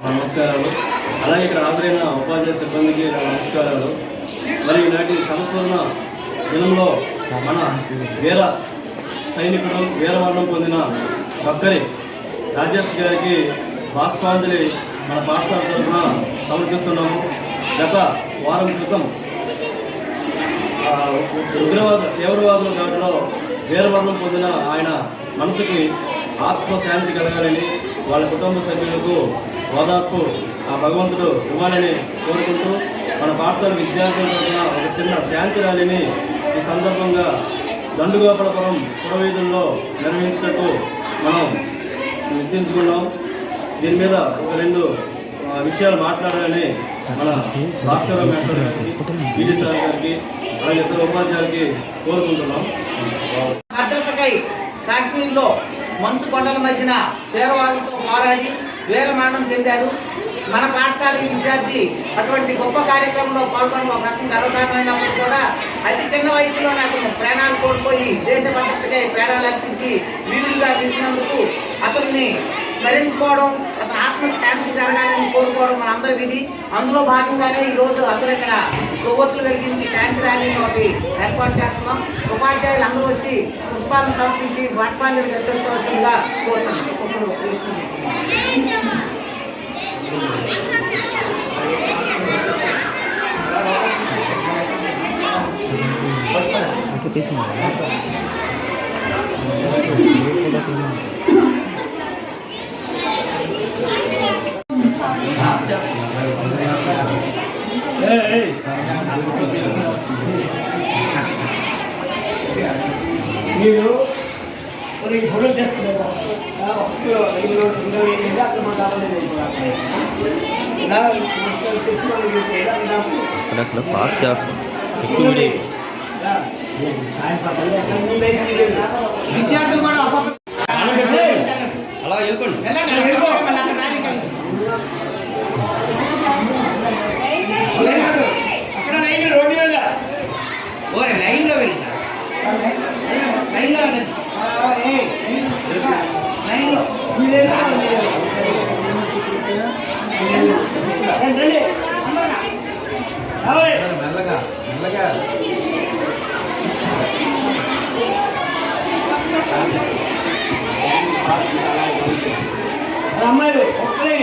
నమస్కారాలు. అలాగే ఇక్కడ హాజరైన ఉపాధ్యాయ సిబ్బందికి నా నమస్కారాలు. మరి ఈనాటి సంస్మరణ దినంలో మన వీర సైనికుడు వీరమరణం పొందిన బక్కరి రాజేష్ గారికి బాష్పాంజలి మన పాఠశాల తరఫున సమర్పిస్తున్నాము. గత వారం క్రితం తీవ్రవాదుల దాడిలో వీరమరణం పొందిన ఆయన మనసుకి ఆత్మశాంతి కలగాలని, వాళ్ళ కుటుంబ సభ్యులకు ఓదార్పు ఆ భగవంతుడు ఇవ్వాలని కోరుకుంటూ మన పాఠశాల విద్యార్థుల తరఫున ఒక చిన్న శాంతి ర్యాలీని ఈ సందర్భంగా దండుగోపాలపురం పురవీధుల్లో నిర్వహించటకు మనం నిశ్చయించుకున్నాం. దీని మీద ఒక రెండు విషయాలు మాట్లాడాలని మన భాస్కరరావు మేస్టర్ గారికి, బీడీ సార్ గారికి, అలాగే ఇతర ఉపాధ్యాయులకి కోరుకుంటున్నాం. భద్రతకై కాశ్మీర్లో మంచు కొండల మధ్యన తీవ్రవాదులతో పోరాడి వీరమరణం చెందారు. మన పాఠశాల విద్యార్థి అటువంటి గొప్ప కార్యక్రమంలో పాల్గొనడం ఒక రకం గర్వకారణమైనప్పుడు కూడా అతి చిన్న వయసులో నాకు ప్రాణాలు కోల్పోయి దేశ భద్రతకై ప్రాణాలు అర్పించి వీరులుగా పిలిచినందుకు అతన్ని స్మరించుకోవడం, అతని ఆత్మకి శాంతి జరగాలని కోరుకోవడం మన అందరి విధి. అందులో భాగంగానే ఈరోజు అందరూ ఇక్కడ కొవ్వొత్తులు వెలిగించి శాంతి ర్యాలీని ఒకటి ఏర్పాటు చేస్తున్నాం. ఉపాధ్యాయులు అందరూ వచ్చి పుష్పాలను సమర్పించి బాష్పాంజలి గెలిపించవలసిందిగా కోరుతున్నాం. మీరు ఫోటో చేస్తున్నారు అక్కడ పాస్ చేస్తాం ఎక్కువ విద్యార్థులు కూడా అలా వెళ్ళుకోండి. లైన్లో వెళ్తా లైన్లో లైన్లో మెల్లగా మెల్లగా అమ్మాయిలు ఒక్కడే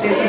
చేసి